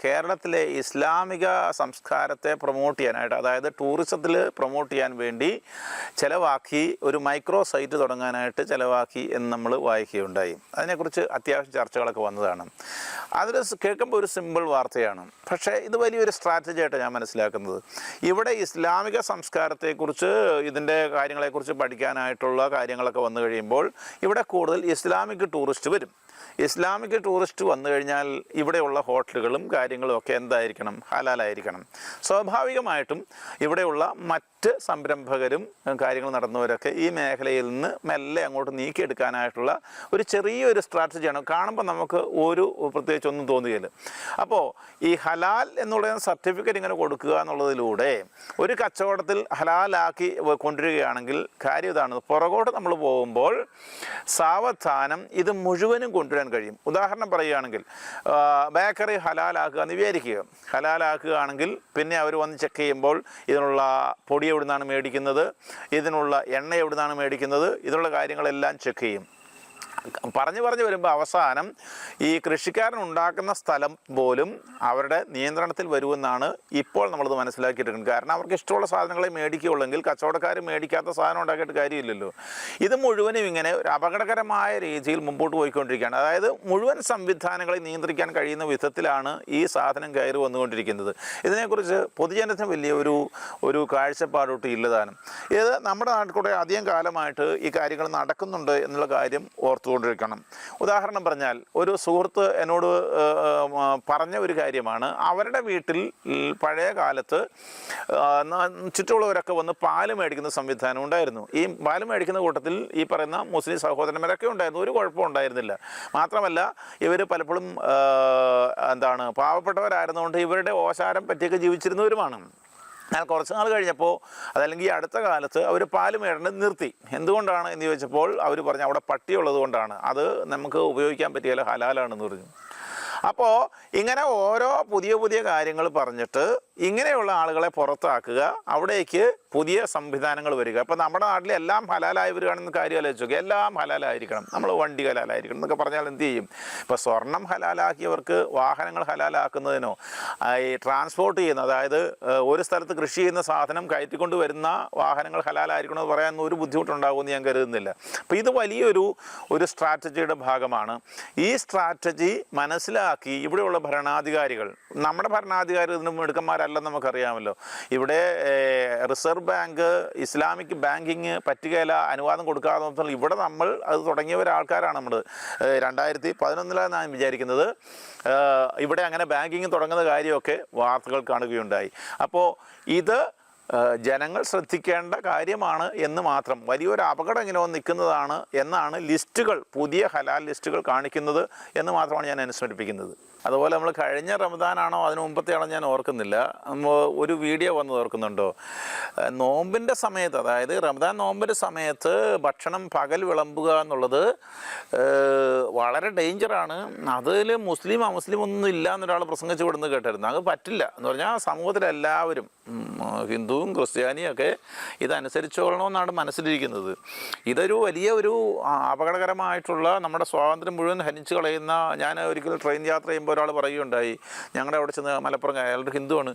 കേരളത്തിലെ ഇസ്ലാമിക സംസ്കാരത്തെ പ്രൊമോട്ട് ചെയ്യാനായിട്ട്, അതായത് ടൂറിസത്തിൽ പ്രൊമോട്ട് ചെയ്യാൻ വേണ്ടി ചിലവാക്കി, ഒരു മൈക്രോ സൈറ്റ് തുടങ്ങാനായിട്ട് ചിലവാക്കി എന്ന് നമ്മൾ വായിക്കുകയുണ്ടായി. അതിനെക്കുറിച്ച് അത്യാവശ്യം ചർച്ചകളൊക്കെ വന്നതാണ്. അതിൽ കേൾക്കുമ്പോൾ ഒരു സിമ്പിൾ വാർത്തയാണ്, പക്ഷേ ഇത് വലിയൊരു സ്ട്രാറ്റജി ആയിട്ട് ഞാൻ മനസ്സിലാക്കുന്നത്. ഇവിടെ ഇസ്ലാമിക സംസ്കാരത്തെക്കുറിച്ച്, ഇതിൻ്റെ കാര്യങ്ങളെക്കുറിച്ച് പഠിക്കാനായിട്ടുള്ള കാര്യങ്ങളൊക്കെ വന്നു കഴിയുമ്പോൾ ഇവിടെ കൂടുതൽ ഇസ്ലാമിക് ടൂറിസ്റ്റ് വരും. ഇസ്ലാമിക് ടൂറിസ്റ്റ് വന്നു കഴിഞ്ഞാൽ ഇവിടെയുള്ള ഹോട്ടലുകളും കാര്യങ്ങളും ഒക്കെ എന്തായിരിക്കണം? ഹലാലായിരിക്കണം. സ്വാഭാവികമായിട്ടും ഇവിടെയുള്ള മറ്റ് സംരംഭകരും കാര്യങ്ങൾ നടന്നവരൊക്കെ ഈ മേഖലയിൽ നിന്ന് മെല്ലെ അങ്ങോട്ട് നീക്കിയെടുക്കാനായിട്ടുള്ള ഒരു ചെറിയൊരു സ്ട്രാറ്റജിയാണ്. കാണുമ്പോൾ നമുക്ക് പ്രത്യേകിച്ചൊന്നും തോന്നുകയില്ല. അപ്പോൾ ഈ ഹലാൽ എന്നുള്ള സർട്ടിഫിക്കറ്റ് ഇങ്ങനെ കൊടുക്കുക എന്നുള്ളതിലൂടെ ഒരു കച്ചവടത്തിൽ ഹലാലാക്കി കൊണ്ടുവരികയാണെങ്കിൽ കാര്യം ഇതാണ്, പുറകോട്ട് നമ്മൾ പോകുമ്പോൾ സാവധാനം ഇത് മുഴുവനും കൊണ്ടുവരാൻ കഴിയും. ഉദാഹരണം പറയുകയാണെങ്കിൽ, ബേക്കറി ഹലാലാക്കുക എന്ന് വിചാരിക്കുക. ഹലാലാക്കുകയാണെങ്കിൽ പിന്നെ അവർ വന്ന് ചെക്ക് ചെയ്യുമ്പോൾ ഇതിനുള്ള പൊടി എവിടെ നിന്നാണ് മേടിക്കുന്നത്, ഇതിനുള്ള എണ്ണ എവിടെ നിന്നാണ് മേടിക്കുന്നത്, ഇതിനുള്ള കാര്യങ്ങളെല്ലാം ചെക്ക് ചെയ്യും. പറഞ്ഞു വരുമ്പോൾ അവസാനം ഈ കൃഷിക്കാരൻ ഉണ്ടാക്കുന്ന സ്ഥലം പോലും അവരുടെ നിയന്ത്രണത്തിൽ വരുമെന്നാണ് ഇപ്പോൾ നമ്മളത് മനസ്സിലാക്കിയിട്ടുണ്ട്. കാരണം അവർക്ക് ഇഷ്ടമുള്ള സാധനങ്ങളെ മേടിക്കുകയുള്ളെങ്കിൽ കച്ചവടക്കാർ മേടിക്കാത്ത സാധനം ഉണ്ടാക്കിയിട്ട് കാര്യമില്ലല്ലോ. ഇത് മുഴുവനും ഇങ്ങനെ ഒരു അപകടകരമായ രീതിയിൽ മുമ്പോട്ട് പോയിക്കൊണ്ടിരിക്കുകയാണ്. അതായത് മുഴുവൻ സംവിധാനങ്ങളെ നിയന്ത്രിക്കാൻ കഴിയുന്ന വിധത്തിലാണ് ഈ സാധനം കയറി വന്നുകൊണ്ടിരിക്കുന്നത്. ഇതിനെക്കുറിച്ച് പൊതുജനത്തിന് വലിയ ഒരു കാഴ്ചപ്പാടോട്ട് ഇല്ലതാനും. ഇത് നമ്മുടെ നാട്ടിൽ കൂടെ അധികം കാലമായിട്ട് ഈ കാര്യങ്ങൾ നടക്കുന്നുണ്ട് എന്നുള്ള കാര്യം ഓർത്തുകൊണ്ടിരിക്കണം. ഉദാഹരണം പറഞ്ഞാൽ, ഒരു സുഹൃത്ത് എന്നോട് പറഞ്ഞ ഒരു കാര്യമാണ്, അവരുടെ വീട്ടിൽ പഴയ കാലത്ത് ചുറ്റുമുള്ളവരൊക്കെ വന്ന് പാല് മേടിക്കുന്ന സംവിധാനം ഉണ്ടായിരുന്നു. ഈ പാല് മേടിക്കുന്ന കൂട്ടത്തിൽ ഈ പറയുന്ന മുസ്ലിം സഹോദരന്മാരൊക്കെ ഉണ്ടായിരുന്നു. ഒരു കുഴപ്പം ഉണ്ടായിരുന്നില്ല. മാത്രമല്ല ഇവർ പലപ്പോഴും പാവപ്പെട്ടവരായിരുന്നുകൊണ്ട് ഇവരുടെ ഓശാരം പറ്റിയൊക്കെ ജീവിച്ചിരുന്നവരുമാണ്. എന്നാൽ കുറച്ച് നാൾ കഴിഞ്ഞപ്പോൾ, അതല്ലെങ്കിൽ അടുത്ത കാലത്ത് അവർ പാല് മേടേണ്ടത് നിർത്തി. എന്തുകൊണ്ടാണ് എന്ന് ചോദിച്ചപ്പോൾ അവർ പറഞ്ഞു, അവിടെ പട്ടിയുള്ളത് കൊണ്ടാണ്, അത് നമുക്ക് ഉപയോഗിക്കാൻ പറ്റിയാൽ ഹലാലാണെന്ന് പറഞ്ഞു. അപ്പോൾ ഇങ്ങനെ ഓരോ പുതിയ കാര്യങ്ങൾ പറഞ്ഞിട്ട് ഇങ്ങനെയുള്ള ആളുകളെ പുറത്താക്കുക, അവിടേക്ക് പുതിയ സംവിധാനങ്ങൾ വരിക. അപ്പോൾ നമ്മുടെ നാട്ടിൽ എല്ലാം ഹലാലായി വരികയാണെന്ന് കാര്യം ആലോചിച്ച് നോക്കുക. എല്ലാം ഹലാലായിരിക്കണം, നമ്മൾ വണ്ടി ഹലാലായിരിക്കണം എന്നൊക്കെ പറഞ്ഞാൽ എന്ത് ചെയ്യും? ഇപ്പോൾ സ്വർണം ഹലാലാക്കിയവർക്ക് വാഹനങ്ങൾ ഹലാലാക്കുന്നതിനോ ഈ ട്രാൻസ്പോർട്ട് ചെയ്യുന്ന, അതായത് ഒരു സ്ഥലത്ത് കൃഷി ചെയ്യുന്ന സാധനം കയറ്റിക്കൊണ്ട് വരുന്ന വാഹനങ്ങൾ ഹലാലായിരിക്കണമെന്ന് പറയാനൊന്നും ഒരു ബുദ്ധിമുട്ടുണ്ടാകുമെന്ന് ഞാൻ കരുതുന്നില്ല. അപ്പോൾ ഇത് വലിയൊരു സ്ട്രാറ്റജിയുടെ ഭാഗമാണ്. ഈ സ്ട്രാറ്റജി മനസ്സിലാക്കി ഇവിടെയുള്ള ഭരണാധികാരികൾ, നമ്മുടെ ഭരണാധികാരി ഇതിന് മിടുക്കന്മാരല്ലെന്ന് നമുക്കറിയാമല്ലോ. ഇവിടെ റിസർവ് ബാങ്ക് ഇസ്ലാമിക് ബാങ്കിങ് പറ്റുകയില്ല, അനുവാദം കൊടുക്കാതെ ഇവിടെ നമ്മൾ അത് തുടങ്ങിയ ഒരാൾക്കാരാണ്. നമ്മൾ 2011 ഞാൻ വിചാരിക്കുന്നത് ഇവിടെ അങ്ങനെ ബാങ്കിങ് തുടങ്ങുന്ന കാര്യമൊക്കെ വാർത്തകൾ കാണുകയുണ്ടായി. അപ്പോൾ ഇത് ജനങ്ങൾ ശ്രദ്ധിക്കേണ്ട കാര്യമാണ് എന്ന് മാത്രം, വലിയൊരു അപകടം ഇങ്ങനെ നിൽക്കുന്നതാണ് എന്നാണ് ലിസ്റ്റുകൾ, പുതിയ ഹലാൽ ലിസ്റ്റുകൾ കാണിക്കുന്നത് എന്ന് മാത്രമാണ് ഞാൻ അനുസ്മരിപ്പിക്കുന്നത്. അതുപോലെ നമ്മൾ കഴിഞ്ഞ റമദാനാണോ അതിന് മുമ്പത്തെയാണോ ഞാൻ ഓർക്കുന്നില്ല, ഒരു വീഡിയോ വന്നത് ഓർക്കുന്നുണ്ടോ? നോമ്പിൻ്റെ സമയത്ത്, അതായത് റമദാൻ നോമ്പിൻ്റെ സമയത്ത് ഭക്ഷണം പകൽ വിളമ്പുക എന്നുള്ളത് വളരെ ഡേഞ്ചറാണ്. അതിൽ മുസ്ലിം അമുസ്ലിം ഒന്നും ഇല്ല എന്നൊരാൾ പ്രസംഗിച്ച് വിടുന്നത് കേട്ടായിരുന്നു. അത് പറ്റില്ല എന്ന് പറഞ്ഞാൽ സമൂഹത്തിലെല്ലാവരും, ഹിന്ദുവും ക്രിസ്ത്യാനിയും ഒക്കെ ഇതനുസരിച്ചോളണമെന്നാണ് മനസ്സിലിരിക്കുന്നത്. ഇതൊരു വലിയ അപകടകരമായിട്ടുള്ള, നമ്മുടെ സ്വാതന്ത്ര്യം മുഴുവൻ ഹനിച്ചു കളയുന്ന. ഞാൻ ഒരിക്കലും ട്രെയിൻ യാത്ര ചെയ്യുമ്പോൾ ഒരാൾ പറയുകയുണ്ടായി, ഞങ്ങളുടെ അവിടെ ചെന്ന് മലപ്പുറം, അയാളുടെ ഹിന്ദുവാണ്,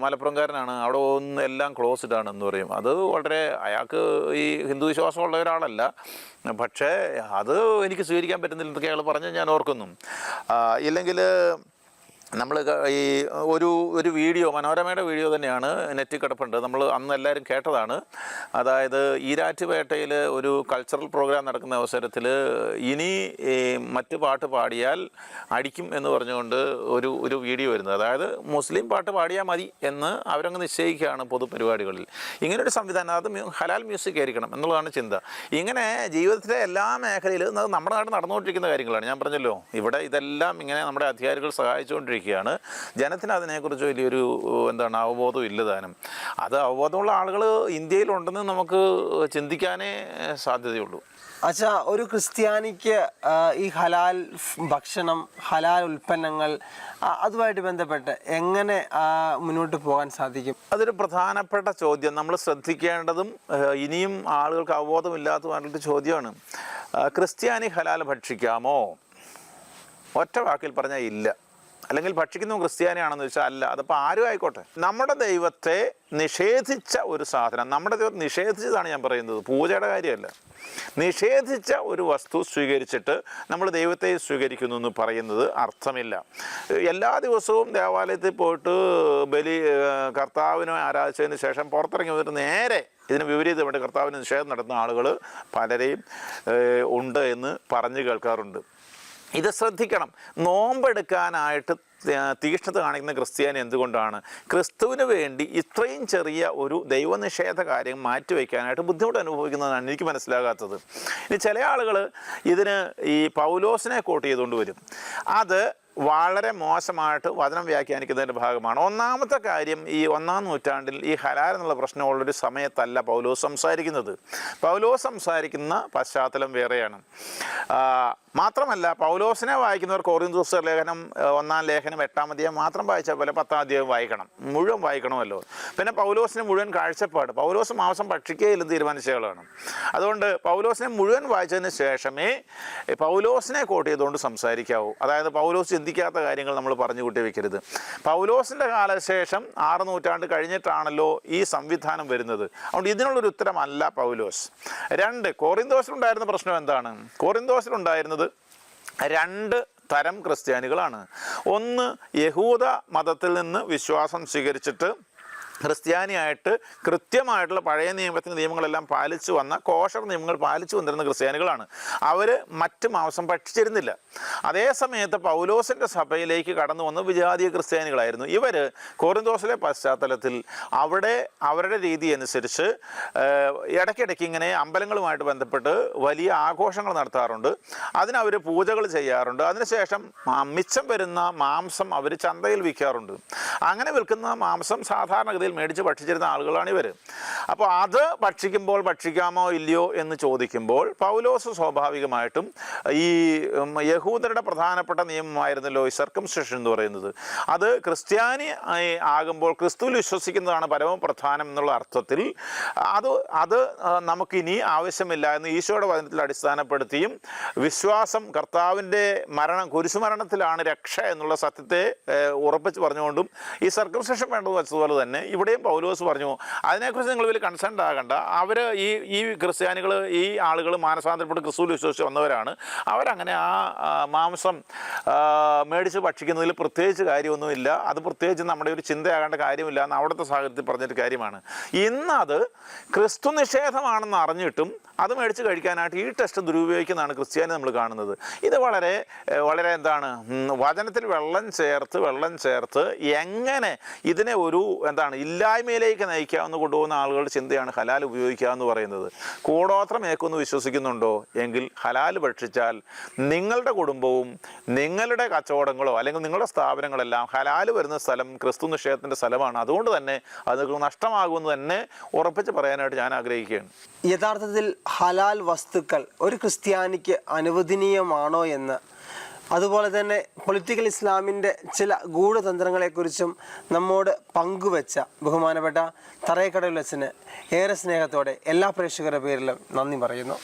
മലപ്പുറംകാരനാണ്, അവിടെ ഒന്ന് എല്ലാം ക്ലോസ്ഡ് ആണെന്ന് പറയും. അത് വളരെ, അയാൾക്ക് ഈ ഹിന്ദു വിശ്വാസമുള്ള ഒരാളല്ല, പക്ഷേ അത് എനിക്ക് സ്വീകരിക്കാൻ പറ്റുന്നില്ല എന്നൊക്കെ അയാൾ പറഞ്ഞ് ഞാൻ ഓർക്കുന്നു. ഇല്ലെങ്കിൽ നമ്മൾ ഈ ഒരു വീഡിയോ, മനോരമയുടെ വീഡിയോ തന്നെയാണ്, നെറ്റിൽ കിടപ്പുണ്ട്, നമ്മൾ അന്ന് എല്ലാവരും കേട്ടതാണ്. അതായത് ഈരാറ്റുപേട്ടയിൽ ഒരു കൾച്ചറൽ പ്രോഗ്രാം നടക്കുന്ന അവസരത്തിൽ ഇനി മറ്റു പാട്ട് പാടിയാൽ അടിക്കും എന്ന് പറഞ്ഞുകൊണ്ട് ഒരു വീഡിയോ വരുന്നത്. അതായത് മുസ്ലിം പാട്ട് പാടിയാൽ മതി എന്ന് അവരങ്ങ് നിശ്ചയിക്കുകയാണ് പൊതുപരിപാടികളിൽ. ഇങ്ങനൊരു സംവിധാനം, അത് ഹലാൽ മ്യൂസിക് ആയിരിക്കണം എന്നുള്ളതാണ് ചിന്ത. ഇങ്ങനെ ജീവിതത്തിലെ എല്ലാ മേഖലയിലും നമ്മുടെ നാട്ടിൽ നടന്നുകൊണ്ടിരിക്കുന്ന കാര്യങ്ങളാണ്. ഞാൻ പറഞ്ഞല്ലോ, ഇവിടെ ഇതെല്ലാം ഇങ്ങനെ നമ്മുടെ അധികാരികൾ സഹായിച്ചുകൊണ്ടിരിക്കുകയാണ്. ജനത്തിന് അതിനെക്കുറിച്ച് വലിയൊരു അവബോധം ഇല്ലതാനും. അത് അവബോധമുള്ള ആളുകൾ ഇന്ത്യയിലുണ്ടെന്ന് നമുക്ക് ചിന്തിക്കാനേ സാധ്യതയുള്ളൂ. അച്ഛാ, ഒരു ക്രിസ്ത്യാനിക്ക് ഈ ഹലാൽ ഭക്ഷണം, ഹലാൽ ഉൽപ്പന്നങ്ങൾ, അതുമായിട്ട് ബന്ധപ്പെട്ട് എങ്ങനെ മുന്നോട്ട് പോകാൻ സാധിക്കും? അതൊരു പ്രധാനപ്പെട്ട ചോദ്യം. നമ്മൾ ശ്രദ്ധിക്കേണ്ടതും ഇനിയും ആളുകൾക്ക് അവബോധമില്ലാത്തതുമായിട്ടുള്ള ചോദ്യമാണ്. ക്രിസ്ത്യാനി ഹലാൽ ഭക്ഷിക്കാമോ? ഒറ്റ വാക്കിൽ പറഞ്ഞാൽ ഇല്ല. അല്ലെങ്കിൽ ഭക്ഷിക്കുന്ന ക്രിസ്ത്യാനിയാണെന്ന് വെച്ചാൽ അല്ല. അതിപ്പോൾ ആരും ആയിക്കോട്ടെ. നമ്മുടെ ദൈവത്തെ നിഷേധിച്ച ഒരു സാധനം, നമ്മുടെ ദൈവം നിഷേധിച്ചതാണ് ഞാൻ പറയുന്നത്, പൂജയുടെ കാര്യമല്ല. നിഷേധിച്ച ഒരു വസ്തു സ്വീകരിച്ചിട്ട് നമ്മൾ ദൈവത്തെ സ്വീകരിക്കുന്നു എന്ന് പറയുന്നത് അർത്ഥമില്ല. എല്ലാ ദിവസവും ദേവാലയത്തിൽ പോയിട്ട് കർത്താവിനെ ആരാധിച്ചതിന് ശേഷം പുറത്തിറങ്ങി വന്നിട്ട് നേരെ ഇതിന് വിപരീതമായിട്ട് കർത്താവിന് നിഷേധം നടത്തുന്ന ആളുകൾ പലരെയും ഉണ്ട് എന്ന് പറഞ്ഞു കേൾക്കാറുണ്ട്. ഇത് ശ്രദ്ധിക്കണം. നോമ്പെടുക്കാനായിട്ട് തീക്ഷ്ണത കാണിക്കുന്ന ക്രിസ്ത്യാനി എന്തുകൊണ്ടാണ് ക്രിസ്തുവിന് വേണ്ടി ഇത്രയും ചെറിയ ഒരു ദൈവനിഷേധ കാര്യം മാറ്റിവെക്കാനായിട്ട് ബുദ്ധിമുട്ട് അനുഭവിക്കുന്നതാണ് എനിക്ക് മനസ്സിലാകാത്തത്. ഇനി ചില ആളുകൾ ഇതിന് ഈ പൗലോസിനെ കോട്ട് ചെയ്തുകൊണ്ട് വരും. അത് വളരെ മോശമായിട്ട് വചനം വ്യാഖ്യാനിക്കുന്നതിൻ്റെ ഭാഗമാണ്. ഒന്നാമത്തെ കാര്യം, ഈ 1-ാം നൂറ്റാണ്ടിൽ ഈ ഹലാൽ എന്നുള്ള പ്രശ്നമുള്ളൊരു സമയത്തല്ല പൗലോസ് സംസാരിക്കുന്നത്. പൗലോസ് സംസാരിക്കുന്ന പശ്ചാത്തലം വേറെയാണ്. മാത്രമല്ല, പൗലോസിനെ വായിക്കുന്നവർ കൊറിന്തോസ് ലേഖനം 1-ാം ലേഖനം 8-ാം അധ്യായം മാത്രം വായിച്ചാൽ പോലെ 10-ാം അധ്യായം വായിക്കണം, മുഴുവൻ വായിക്കണമല്ലോ. പിന്നെ പൗലോസിന് മുഴുവൻ കാഴ്ചപ്പാട്, പൗലോസ് മാംസം ഭക്ഷിക്കുകയില്ലെന്ന് തീരുമാനിച്ചയാളാണ്. അതുകൊണ്ട് പൗലോസിനെ മുഴുവൻ വായിച്ചതിന് ശേഷമേ പൗലോസിനെ കോട്ട് ചെയ്തുകൊണ്ട് സംസാരിക്കാവൂ. അതായത് പൗലോസ് ചിന്തിക്കാത്ത കാര്യങ്ങൾ നമ്മൾ പറഞ്ഞു കൂട്ടി വെക്കരുത്. പൗലോസിൻ്റെ കാലശേഷം 6 നൂറ്റാണ്ട് കഴിഞ്ഞിട്ടാണല്ലോ ഈ സംവിധാനം വരുന്നത്. അതുകൊണ്ട് ഇതിനുള്ളൊരു ഉത്തരമല്ല പൗലോസ്. 2, കൊറിന്തോസിലുണ്ടായിരുന്ന പ്രശ്നം എന്താണ്? കൊറിന്തോസിലുണ്ടായിരുന്നത് 2 തരം ക്രിസ്ത്യാനികളാണ്. ഒന്ന്, യഹൂദ മതത്തിൽ നിന്ന് വിശ്വാസം സ്വീകരിച്ചിട്ട് ക്രിസ്ത്യാനിയായിട്ട് കൃത്യമായിട്ടുള്ള പഴയ നിയമത്തിൻ്റെ നിയമങ്ങളെല്ലാം പാലിച്ചു വന്ന, കോഷർ നിയമങ്ങൾ പാലിച്ചു വന്നിരുന്ന ക്രിസ്ത്യാനികളാണ്. അവർ മറ്റ് മാംസം ഭക്ഷിച്ചിരുന്നില്ല. അതേ സമയത്ത് പൗലോസിൻ്റെ സഭയിലേക്ക് കടന്നു വന്ന വിജാതീയ ക്രിസ്ത്യാനികളായിരുന്നു ഇവർ. കൊറിന്തോസിലെ പശ്ചാത്തലത്തിൽ അവിടെ അവരുടെ രീതി അനുസരിച്ച് ഇടയ്ക്കിടയ്ക്ക് ഇങ്ങനെ അമ്പലങ്ങളുമായിട്ട് ബന്ധപ്പെട്ട് വലിയ ആഘോഷങ്ങൾ നടത്താറുണ്ട്. അതിനവർ പൂജകൾ ചെയ്യാറുണ്ട്. അതിനുശേഷം മിച്ചം വരുന്ന മാംസം അവർ ചന്തയിൽ വിൽക്കാറുണ്ട്. അങ്ങനെ വിൽക്കുന്ന മാംസം സാധാരണഗതിയിൽ മേടിച്ച് ഭക്ഷിച്ചിരുന്ന ആളുകളാണ് ഇവർ. അപ്പോൾ അത് ഭക്ഷിക്കാമോ ഇല്ലയോ എന്ന് ചോദിക്കുമ്പോൾ പൗലോസ് സ്വാഭാവികമായിട്ടും ഈ യഹൂദരുടെ പ്രധാനപ്പെട്ട നിയമമായിരുന്നല്ലോ ഈ സർക്കംസിഷൻ എന്ന് പറയുന്നത്, അത് ക്രിസ്ത്യാനി ആകുമ്പോൾ ക്രിസ്തുവിൽ വിശ്വസിക്കുന്നതാണ് പരമപ്രധാനം എന്നുള്ള അർത്ഥത്തിൽ അത് നമുക്കിനി ആവശ്യമില്ല എന്ന് ഈശോയുടെ വചനത്തിൽ അടിസ്ഥാനപ്പെടുത്തിയും വിശ്വാസം കർത്താവിൻ്റെ കുരിശുമരണത്തിലാണ് രക്ഷ എന്നുള്ള സത്യത്തെ ഉറപ്പിച്ച് പറഞ്ഞുകൊണ്ടും ഈ സർക്കംസിഷൻ വേണ്ടത് വെച്ചതുപോലെ തന്നെ ഇവിടെയും പൗലോസ് പറഞ്ഞു, അതിനെക്കുറിച്ച് നിങ്ങൾ വലിയ കൺസേൺഡ് ആകണ്ട. അവർ ഈ ക്രിസ്ത്യാനികൾ, ഈ ആളുകൾ മാനസാന്തരപ്പെട്ട് ക്രിസ്തുവിൽ വിശ്വസിച്ച് വന്നവരാണ്. അവരങ്ങനെ ആ മാംസം മേടിച്ച് ഭക്ഷിക്കുന്നതിൽ പ്രത്യേകിച്ച് കാര്യമൊന്നുമില്ല. അത് പ്രത്യേകിച്ച് നമ്മുടെ ഒരു ചിന്തയാകേണ്ട കാര്യമില്ല എന്ന് അവിടുത്തെ സാഹചര്യത്തിൽ പറഞ്ഞൊരു കാര്യമാണ്. ഇന്നത് ക്രിസ്തു നിഷേധമാണെന്ന് അറിഞ്ഞിട്ടും അത് മേടിച്ച് കഴിക്കാനായിട്ട് ഈ ടെസ്റ്റ് ദുരുപയോഗിക്കുന്നതാണ് ക്രിസ്ത്യാനി നമ്മൾ കാണുന്നത്. ഇത് വളരെ വളരെ വചനത്തിൽ വെള്ളം ചേർത്ത് എങ്ങനെ ഇതിനെ ഒരു ഇല്ലായ്മയിലേക്ക് നയിക്കാമെന്ന് കൊണ്ടുപോകുന്ന ആളുകളുടെ ചിന്തയാണ് ഹലാൽ ഉപയോഗിക്കുക എന്ന് പറയുന്നത്. കൂടോത്രം ഏക്കുമെന്ന് വിശ്വസിക്കുന്നുണ്ടോ എങ്കിൽ ഹലാൽ ഭക്ഷിച്ചാൽ നിങ്ങളുടെ കുടുംബവും നിങ്ങളുടെ കച്ചവടങ്ങളോ അല്ലെങ്കിൽ നിങ്ങളുടെ സ്ഥാപനങ്ങളെല്ലാം ഹലാൽ വരുന്ന സ്ഥലം ക്രിസ്തു നിഷേധത്തിൻ്റെ സ്ഥലമാണ്. അതുകൊണ്ട് തന്നെ അത് നഷ്ടമാകുമെന്ന് തന്നെ ഉറപ്പിച്ച് പറയാനായിട്ട് ഞാൻ ആഗ്രഹിക്കുകയാണ്. യഥാർത്ഥത്തിൽ ഹലാൽ വസ്തുക്കൾ ഒരു ക്രിസ്ത്യാനിക്ക് അനുവദനീയമാണോ എന്ന്, അതുപോലെ തന്നെ പൊളിറ്റിക്കൽ ഇസ്ലാമിൻ്റെ ചില ഗൂഢതന്ത്രങ്ങളെക്കുറിച്ചും നമ്മോട് പങ്കുവെച്ച ബഹുമാനപ്പെട്ട തറയക്കടവിൽ അച്ഛന് ഏറെ സ്നേഹത്തോടെ എല്ലാ പ്രേക്ഷകരുടെ പേരിലും നന്ദി പറയുന്നു.